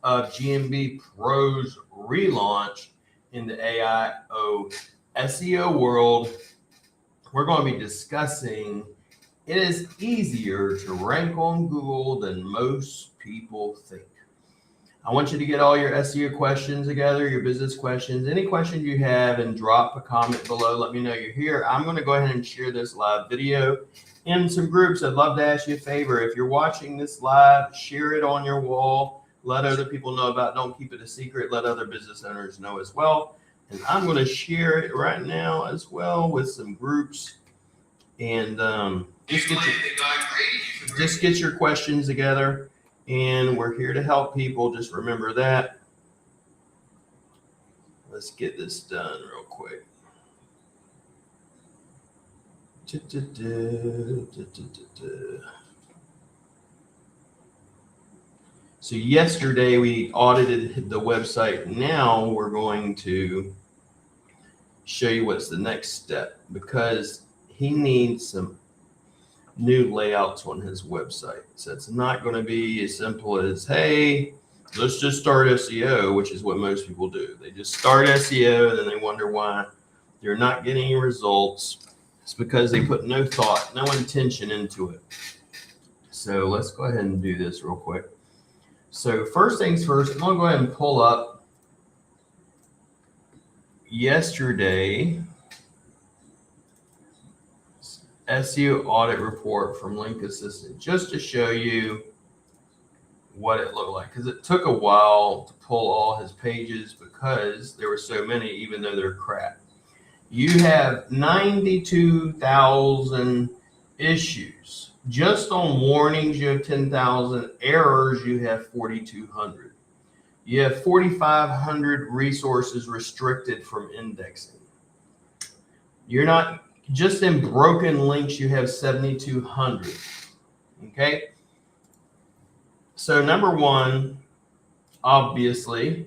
of GMB Pro's relaunch in the AIO SEO world, we're going to be discussing it is easier to rank on Google than most people think. I want you to get all your SEO questions together, your business questions, any questions you have, and drop a comment below. Let me know you're here. I'm going to go ahead and share this live video in some groups. I'd love to ask you a favor. If you're watching this live, share it on your wall. Let other people know about it. Don't keep it a secret. Let other business owners know as well. And I'm going to share it right now as well with some groups. And just get your questions together. And we're here to help people. Just remember that. Let's get this done real quick. So yesterday we audited the website. Now we're going to show you what's the next step, because he needs some new layouts on his website. So it's not going to be as simple as, hey, let's just start SEO, which is what most people do. They just start SEO and then they wonder why they're not getting any results. It's because they put no thought, no intention into it. So let's go ahead and do this real quick. So first things first, I'm going to go ahead and pull up yesterday SEO audit report from Link Assistant, just to show you what it looked like, because it took a while to pull all his pages because there were so many, even though they're crap. You have 92,000 issues. Just on warnings, you have 10,000. Errors, you have 4,200. You have 4,500 resources restricted from indexing. You're not just in broken links, you have 7,200. Okay. So number one, obviously,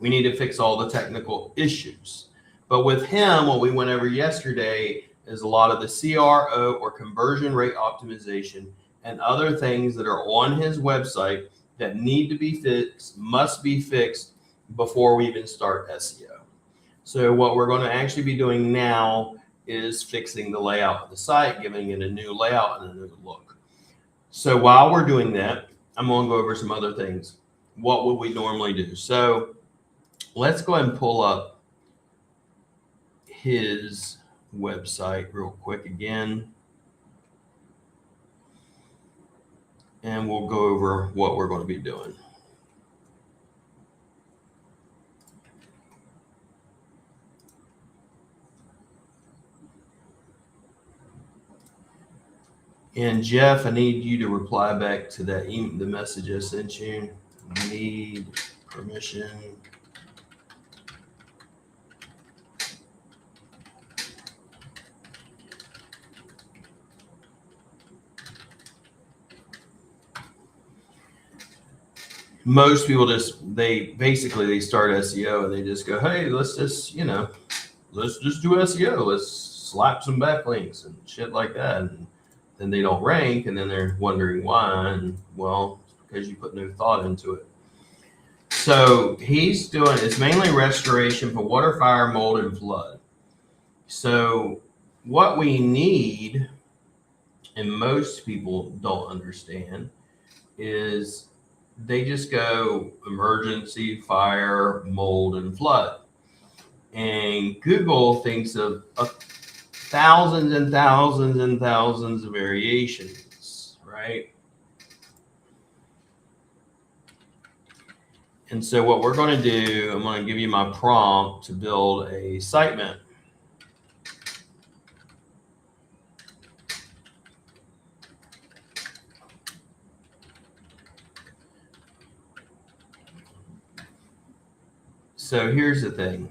we need to fix all the technical issues. But with him, what we went over yesterday is a lot of the CRO or conversion rate optimization and other things that are on his website that need to be fixed, must be fixed before we even start SEO. So what we're going to actually be doing now is fixing the layout of the site, giving it a new layout and a new look. So while we're doing that, I'm going to go over some other things. What would we normally do? So let's go ahead and pull up his website real quick again. And we'll go over what we're going to be doing. And Jeff, I need you to reply back to that the message I sent you. Need permission. Most people they start SEO and they just go, hey, let's just do SEO. Let's slap some backlinks and shit like that. And then they don't rank, and then they're wondering why. And well, it's because you put no thought into it. So he's doing, it's mainly restoration for water, fire, mold, and flood. So what we need, and most people don't understand, is they just go emergency, fire, mold, and flood. And Google thinks of thousands and thousands and thousands of variations, right? And so what we're going to do, I'm going to give you my prompt to build a sitemap. So here's the thing.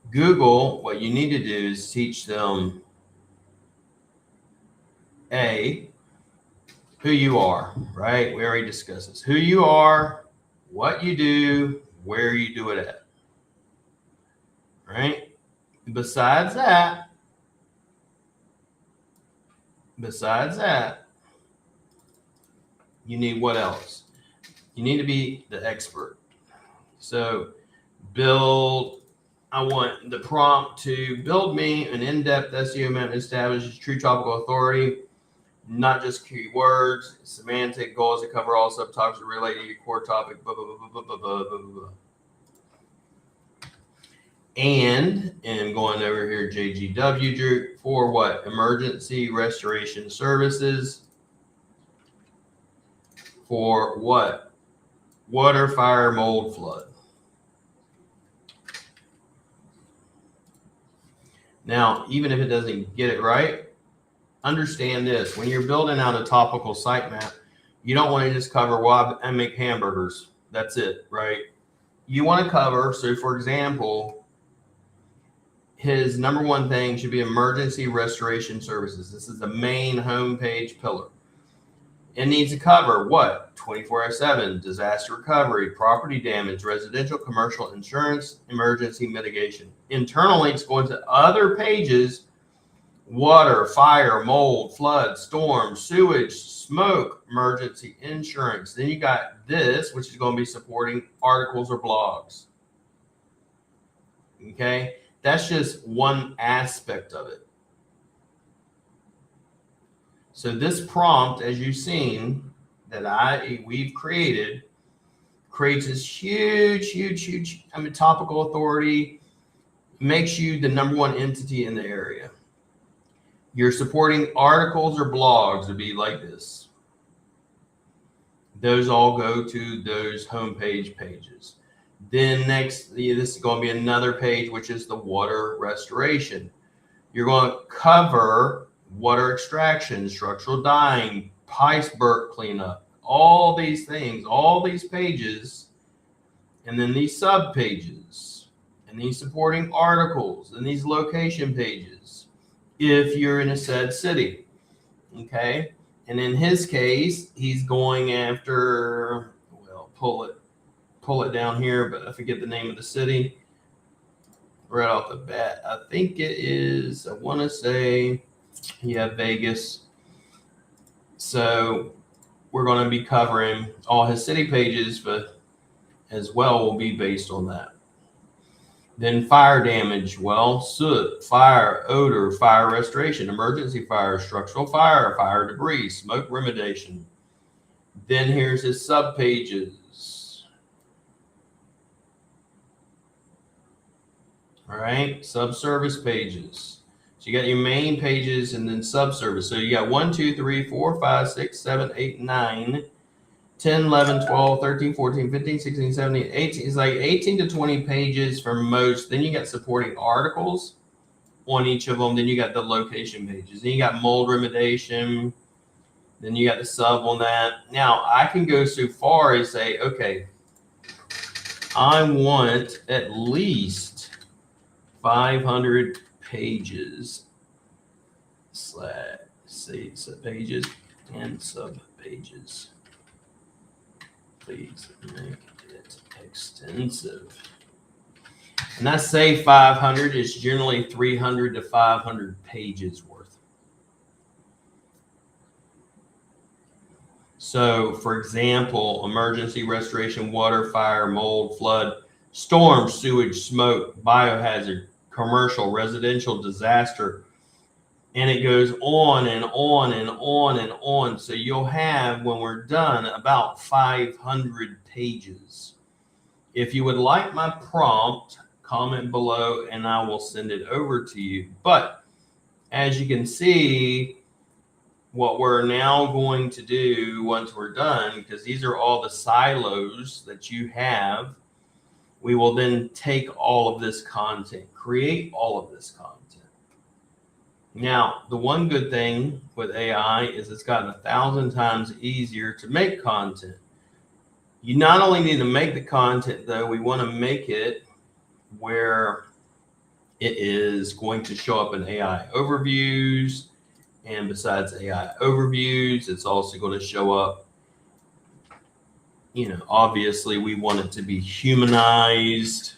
Google, what you need to do is teach them, A, who you are, right? We already discussed this. Who you are, what you do, where you do it at, right? Besides that, you need what else? You need to be the expert. So build, I want the prompt to build me an in-depth SEO map that establishes true topical authority, not just keywords, semantic goals that cover all subtopics related to your core topic, blah, blah, blah, blah, blah, blah, blah, blah. And going over here, JGW for what? Emergency restoration services. For what? Water, fire, mold, flood. Now, even if it doesn't get it right, understand this. When you're building out a topical sitemap, you don't want to just cover, well, I make hamburgers. That's it, right? You want to cover, so for example, his number one thing should be emergency restoration services. This is the main homepage pillar. It needs to cover what? 24/7, disaster recovery, property damage, residential, commercial, insurance, emergency mitigation. Internally, it's going to other pages: water, fire, mold, flood, storm, sewage, smoke, emergency insurance. Then you got this, which is going to be supporting articles or blogs. Okay, that's just one aspect of it. So this prompt, as you've seen, that we've created, creates this huge, topical authority, makes you the number one entity in the area. You're supporting articles or blogs to be like this. Those all go to those homepage pages. Then next, this is going to be another page, which is the water restoration. You're going to cover water extraction, structural dyeing, iceberg cleanup, all these things, all these pages, and then these sub pages, and these supporting articles, and these location pages, if you're in a said city. Okay. And in his case, he's going after, well, pull it down here, but I forget the name of the city right off the bat. I think it is, I want to say, yeah, Vegas. So we're going to be covering all his city pages, but as well will be based on that. Then fire damage, well, soot, fire, odor, fire restoration, emergency fire, structural fire, fire debris, smoke remediation. Then here's his sub pages. All right, subservice pages. So you got your main pages and then subservice. So you got 1, 2, 3, 4, 5, 6, 7, 8, 9, 10, 11, 12, 13, 14, 15, 16, 17, 18. It's like 18 to 20 pages for most. Then you got supporting articles on each of them. Then you got the location pages. Then you got mold remediation. Then you got the sub on that. Now, I can go so far as say, okay, I want at least 500 pages pages and sub pages. Please make it extensive. And I say 500 is generally 300 to 500 pages worth. So, for example, emergency restoration, water, fire, mold, flood, storm, sewage, smoke, biohazard, commercial, residential, disaster, and it goes on and on and on and on. So you'll have, when we're done, about 500 pages. If you would like my prompt, comment below and I will send it over to you. But as you can see, what we're now going to do once we're done, because these are all the silos that you have, we will then take all of this content, create all of this content. Now, the one good thing with AI is it's gotten 1,000 times easier to make content. You not only need to make the content, though, we want to make it where it is going to show up in AI overviews. And besides AI overviews, it's also going to show up, obviously we want it to be humanized.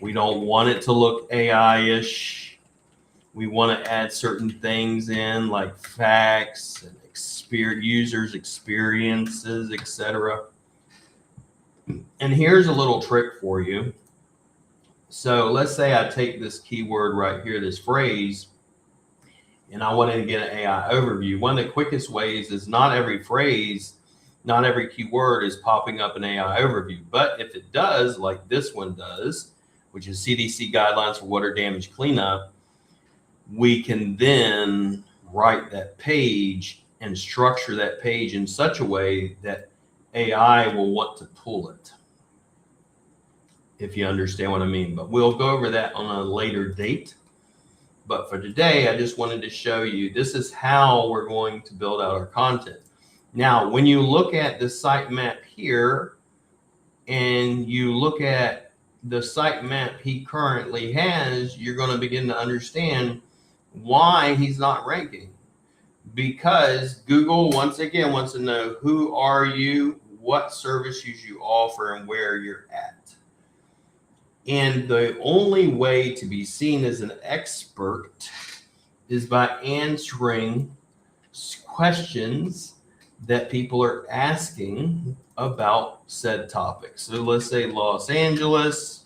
We don't want it to look AI-ish. We want to add certain things in like facts and users' experiences, etc. And here's a little trick for you. So let's say I take this keyword right here, this phrase, and I wanted to get an AI overview. One of the quickest ways is not every phrase, not every keyword is popping up an AI overview. But if it does, like this one does, which is CDC guidelines for water damage cleanup, we can then write that page and structure that page in such a way that AI will want to pull it, if you understand what I mean. But we'll go over that on a later date. But for today, I just wanted to show you this is how we're going to build out our content. Now, when you look at the sitemap here and you look at the sitemap he currently has, you're going to begin to understand why he's not ranking. Because Google, once again, wants to know who are you, what services you offer, and where you're at. And the only way to be seen as an expert is by answering questions that people are asking about said topics. So let's say Los Angeles.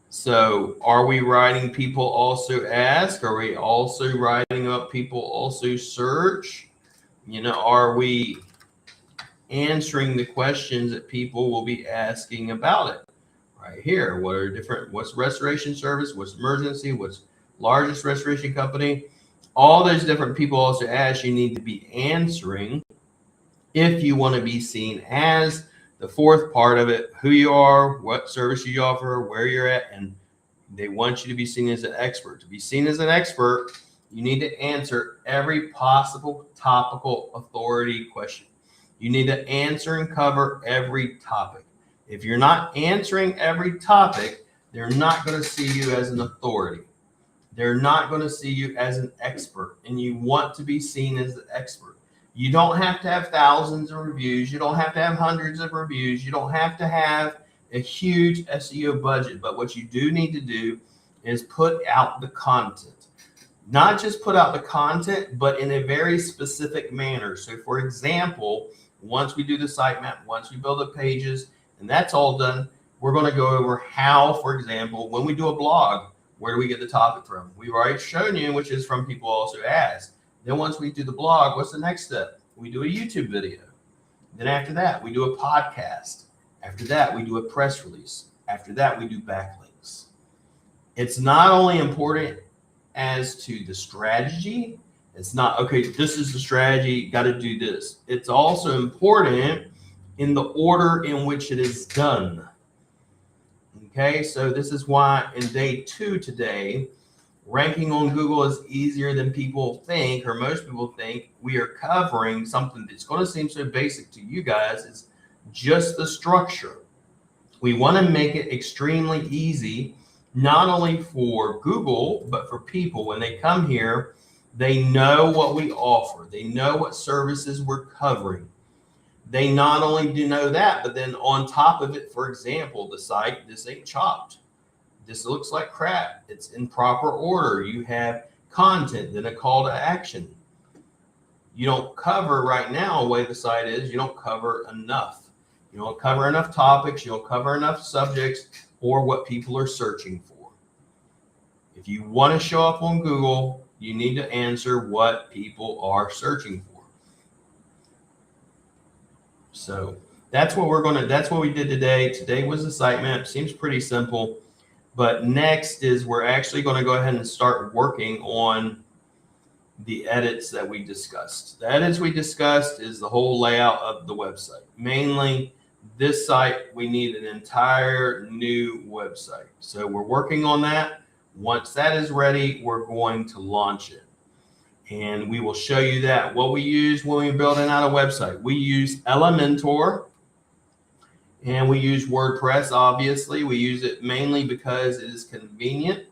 So are we writing people also ask? Are we also writing up people also search? You know, are we answering the questions that people will be asking about it? Right here, what's restoration service, what's emergency, what's largest restoration company? All those different people also ask, you need to be answering if you want to be seen as the fourth part of it, who you are, what service you offer, where you're at, and they want you to be seen as an expert. To be seen as an expert, you need to answer every possible topical authority question. You need to answer and cover every topic. If you're not answering every topic, they're not going to see you as an authority. They're not going to see you as an expert, and you want to be seen as an expert. You don't have to have thousands of reviews. You don't have to have hundreds of reviews. You don't have to have a huge SEO budget. But what you do need to do is put out the content. Not just put out the content, but in a very specific manner. So for example, once we do the sitemap, once we build the pages, and that's all done, we're going to go over how, for example, when we do a blog, where do we get the topic from? We've already shown you, which is from people also ask. Then once we do the blog, what's the next step? We do a YouTube video. Then after that, we do a podcast. After that, we do a press release. After that, we do backlinks. It's not only important as to the strategy. It's not, okay, this is the strategy, got to do this. It's also important in the order in which it is done. Okay, so this is why in day 2 today, ranking on Google is easier than people think, or most people think. We are covering something that's going to seem so basic to you guys. It's just the structure. We want to make it extremely easy, not only for Google, but for people. When they come here, they know what we offer. They know what services we're covering. They not only do know that, but then on top of it, for example, the site, this ain't chopped. This looks like crap. It's in proper order. You have content, then a call to action. You don't cover right now, the way the site is, you don't cover enough. You don't cover enough topics. You don't cover enough subjects or what people are searching for. If you want to show up on Google, you need to answer what people are searching for. So that's what that's what we did today. Today was the sitemap. Seems pretty simple. But next is we're actually going to go ahead and start working on the edits that we discussed. The edits we discussed is the whole layout of the website. Mainly this site, we need an entire new website. So we're working on that. Once that is ready, we're going to launch it. And we will show you that. What we use when we're building out a website. We use Elementor. And we use WordPress, obviously. We use it mainly because it is convenient.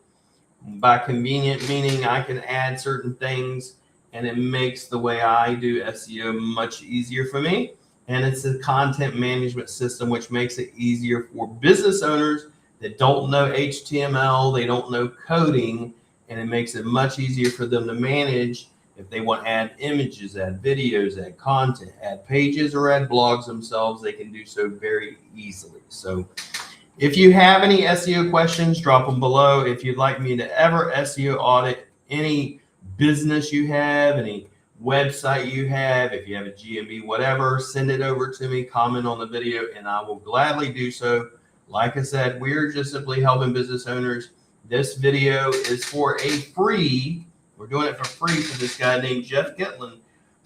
By convenient, meaning I can add certain things and it makes the way I do SEO much easier for me. And it's a content management system, which makes it easier for business owners that don't know HTML, they don't know coding, and it makes it much easier for them to manage If they want to add images, add videos, add content, add pages, or add blogs themselves, they can do so very easily. So if you have any SEO questions, drop them below. If you'd like me to ever SEO audit any business you have, any website you have, if you have a GMB, whatever, send it over to me, comment on the video, and I will gladly do so. Like I said, we're just simply helping business owners. This video is for a free, we're doing it for free for this guy named Jeff Gitlin.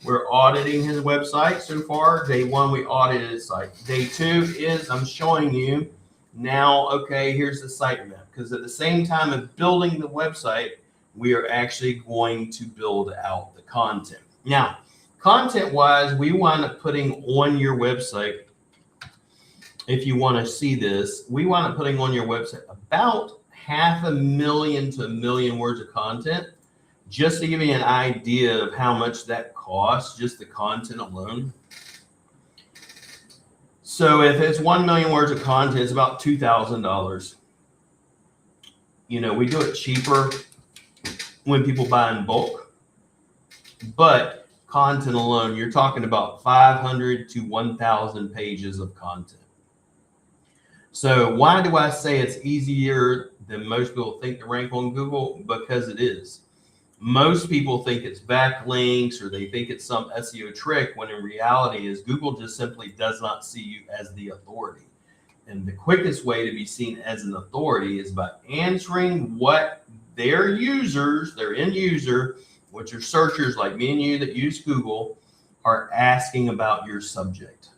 We're auditing his website so far. Day one, we audited his site. Day two is I'm showing you now, okay, here's the site map. Because at the same time of building the website, we are actually going to build out the content. Now, content-wise, we wind up putting on your website, if you want to see this, we wind up putting on your website about 500,000 to 1 million words of content, just to give you an idea of how much that costs, just the content alone. So if it's 1 million words of content, it's about $2,000. You know, we do it cheaper when people buy in bulk, but content alone, you're talking about 500 to 1,000 pages of content. So why do I say it's easier than most people think to rank on Google? Because it is. Most people think it's backlinks or they think it's some SEO trick, when in reality is Google just simply does not see you as the authority. And the quickest way to be seen as an authority is by answering what their users, their end user, which are searchers like me and you that use Google, are asking about your subject.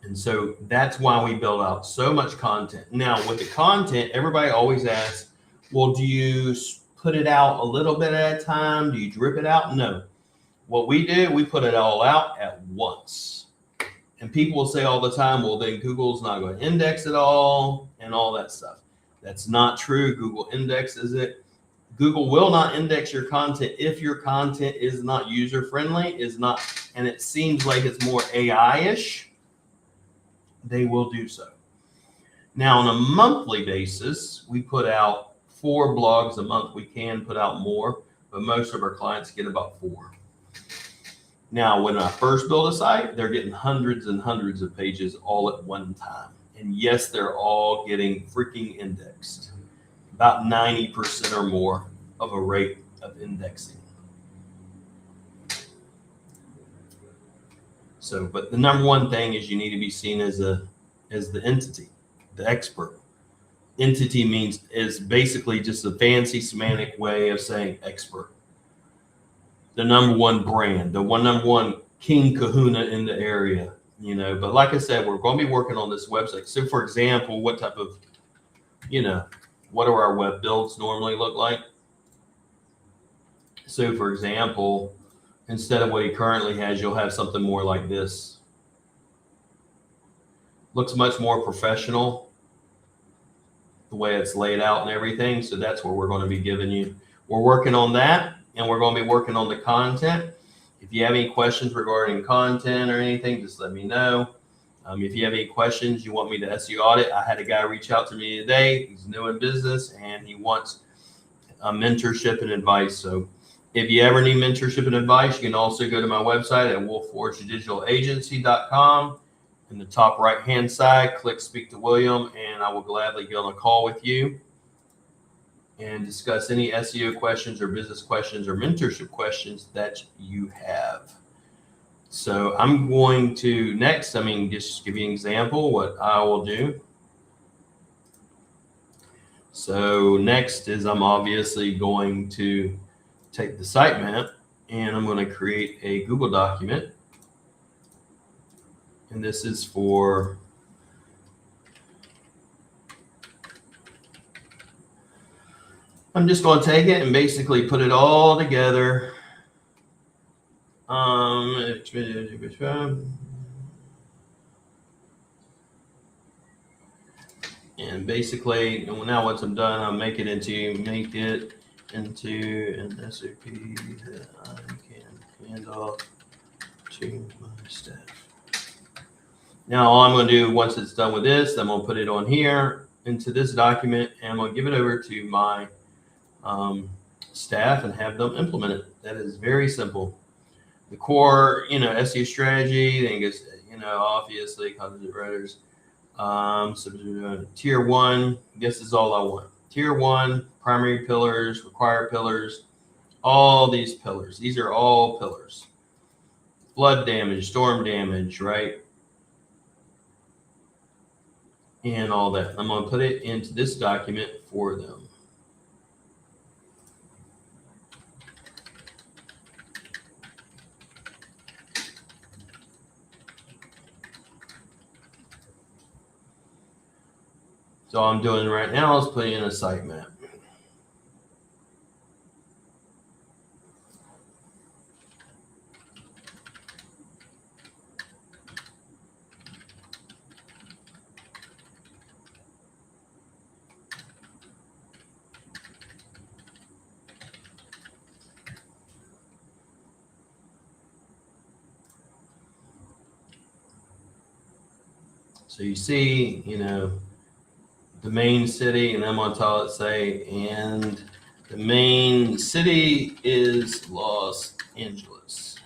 And so that's why we build out so much content. Now, with the content, everybody always asks, well, do you put it out a little bit at a time? Do you drip it out? No. What we do, we put it all out at once. And people will say all the time, well, then Google's not going to index it all and all that stuff. That's not true. Google indexes it. Google will not index your content if your content is not user-friendly, and it seems like it's more AI-ish. They will do so. Now, on a monthly basis, we put out 4 blogs a month. We can put out more, but most of our clients get about 4. Now, when I first build a site, they're getting hundreds and hundreds of pages all at one time. And yes, they're all getting freaking indexed. About 90% or more of a rate of indexing. So, but the number one thing is you need to be seen as the entity, the expert. Entity is basically just a fancy semantic way of saying expert. The number one brand, the number one king kahuna in the area, you know. But like I said, we're going to be working on this website. So for example, what type of, you know, what do our web builds normally look like? So for example, instead of what he currently has, you'll have something more like this. Looks much more professional, the way it's laid out and everything. So that's what we're going to be giving you. We're working on that, and we're going to be working on the content. If you have any questions regarding content or anything, just let me know. If you have any questions, you want me to SEO audit, I had a guy reach out to me today. He's new in business, and he wants mentorship and advice. So if you ever need mentorship and advice, you can also go to my website at wolfforgedigitalagency.com. In the top right-hand side, click Speak to William, and I will gladly get on a call with you and discuss any SEO questions or business questions or mentorship questions that you have. So I'm going to next, just give you an example what I will do. So next is I'm obviously going to take the sitemap, and I'm going to create a Google document. And this is for I'm just going to take it and basically put it all together. And basically, now once I'm done, I'll make it into an SOP that I can hand off to my staff. Now, all I'm going to do once it's done with this, I'm going to put it on here into this document, and I'm going to give it over to my staff and have them implement it. That is very simple. The core, SEO strategy, then gets, obviously content writers. So tier one, this is all I want. Tier one, primary pillars, required pillars, all these pillars. These are all pillars. Flood damage, storm damage, right? And all that. I'm going to put it into this document for them. So all I'm doing right now is putting in a sitemap. So you see, the main city, and I'm going to tell it, say, and the main city is Los Angeles.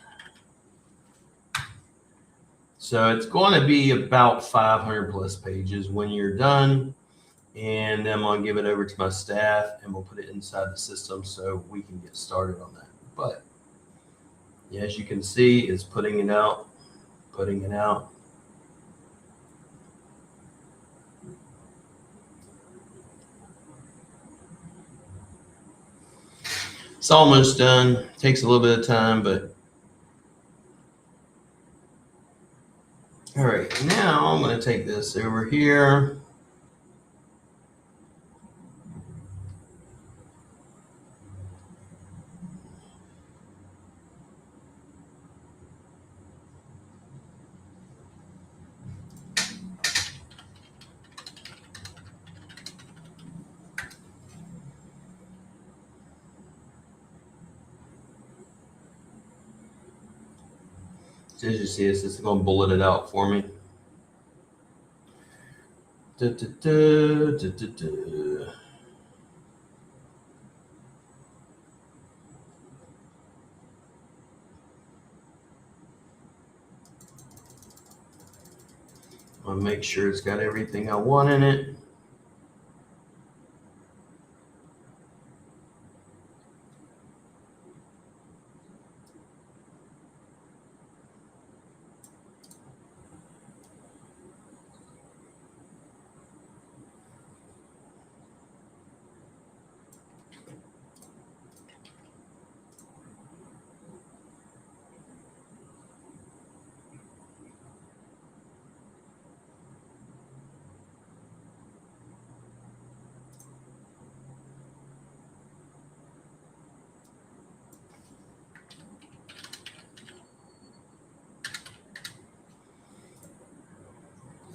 So it's going to be about 500 plus pages when you're done. And then I'm going to give it over to my staff and we'll put it inside the system so we can get started on that. But as you can see, it's putting it out. It's almost done. Takes a little bit of time, but all right. Now I'm going to take this over here. As you see, it's going to bullet it out for me. I'll make sure it's got everything I want in it.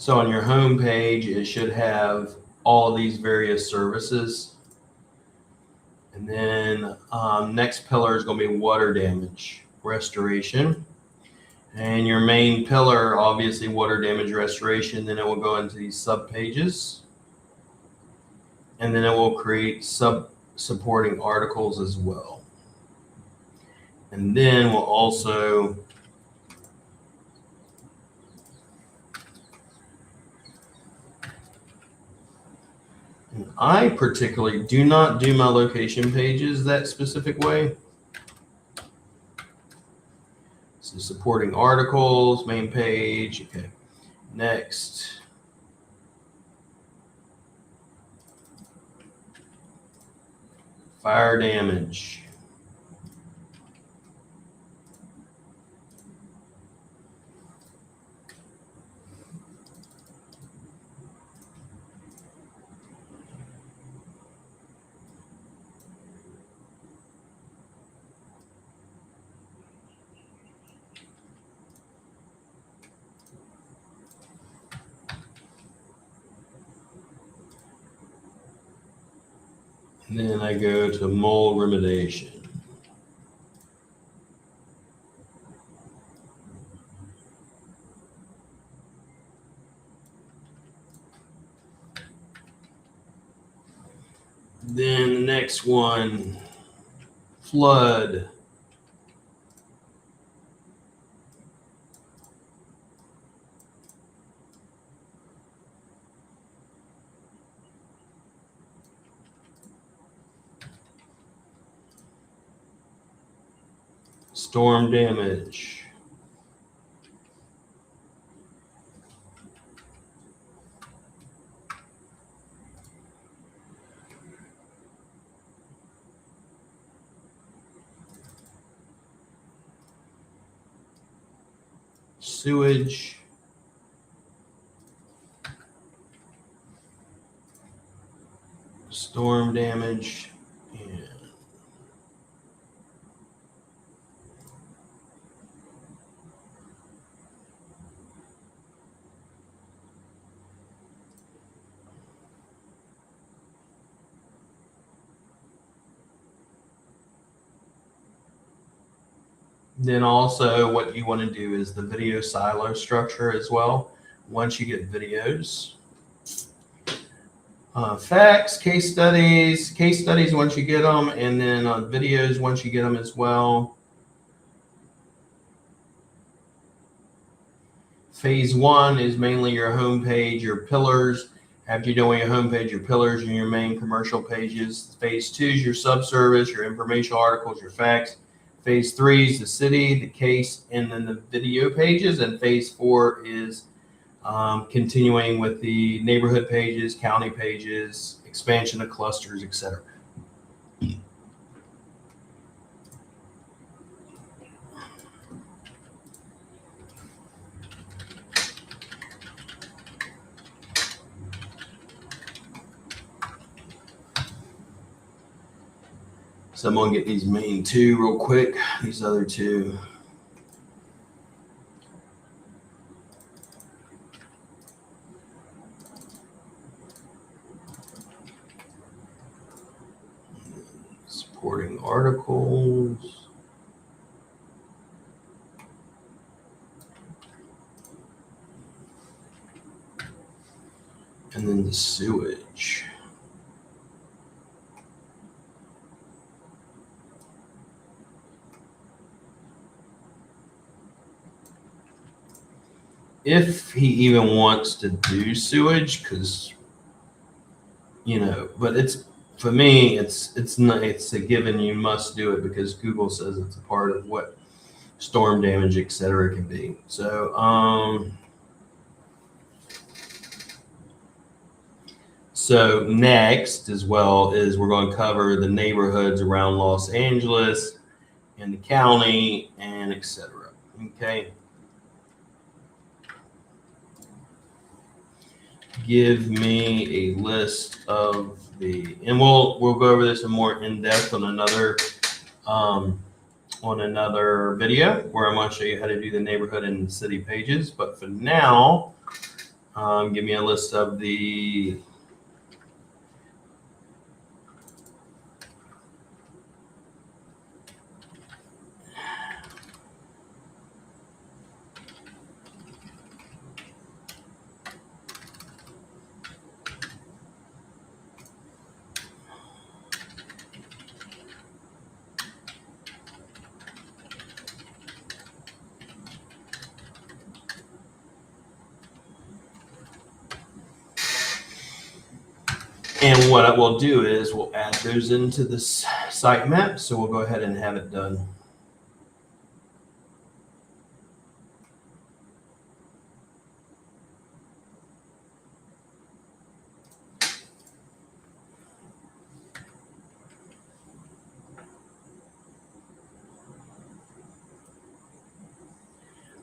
So on your home page, it should have all these various services. And then next pillar is going to be water damage restoration. And your main pillar, obviously, water damage restoration. Then it will go into these sub pages. And then it will create supporting articles as well. And then we'll also I particularly do not do my location pages that specific way. So supporting articles, main page. Okay. Next. Fire damage. And then I go to mold remediation. Then the next one flood, storm damage, sewage, storm damage, and then also what you want to do is the video silo structure as well. Once you get videos, facts, case studies once you get them, and then videos once you get them as well. Phase 1 is mainly your home page, your pillars. After you're doing your home page, your pillars, and your main commercial pages. Phase 2 is your subservice, your informational articles, your facts. Phase 3 is the city, the case, and then the video pages. And phase 4 is continuing with the neighborhood pages, county pages, expansion of clusters, etc. So I'm going to get these main two real quick, these other two. Supporting articles. And then the sewage. If he even wants to do sewage, because, you know, but it's, for me, it's not, it's a given, you must do it because Google says it's a part of what storm damage, etc. can be. So, so next as well is we're going to cover the neighborhoods around Los Angeles and the county and etc. Okay. Give me a list of the, and we'll go over this in more in depth on another video where I'm going to show you how to do the neighborhood and city pages. But for now, give me a list of the and what I will do is we'll add those into this sitemap. So we'll go ahead and have it done.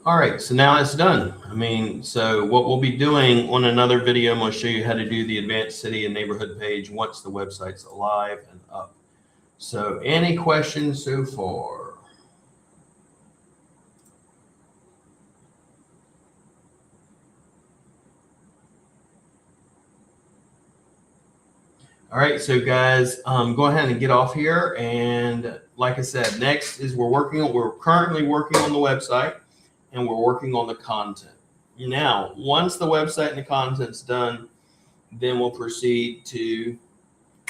All right, so now it's done. I mean, so what we'll be doing on another video, I'm going to show you how to do the advanced city and neighborhood page once the website's live and up. So any questions so far? All right, so guys, go ahead and get off here. And like I said, next is we're currently working on the website. And we're working on the content. Now, once the website and the content's done, then we'll proceed to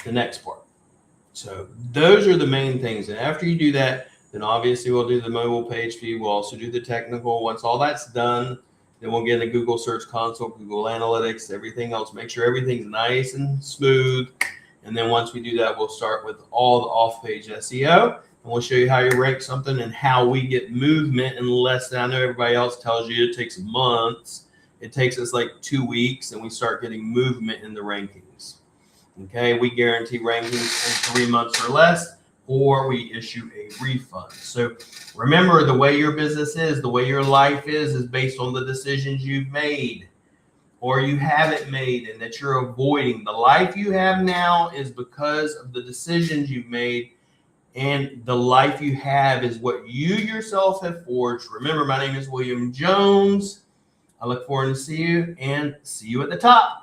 the next part. So those are the main things. And after you do that, then obviously we'll do the mobile page view. We'll also do the technical. Once all that's done, then we'll get in the Google Search Console, Google Analytics, everything else. Make sure everything's nice and smooth. And then once we do that, we'll start with all the off-page SEO. And we'll show you how you rank something and how we get movement in less than, I know everybody else tells you it takes months. It takes us like 2 weeks and we start getting movement in the rankings. Okay, we guarantee rankings in 3 months or less, or we issue a refund. So remember, the way your business is, the way your life is based on the decisions you've made or you haven't made and that you're avoiding. The life you have now is because of the decisions you've made, and the life you have is what you yourself have forged. Remember, my name is William Jones. I look forward to see you at the top.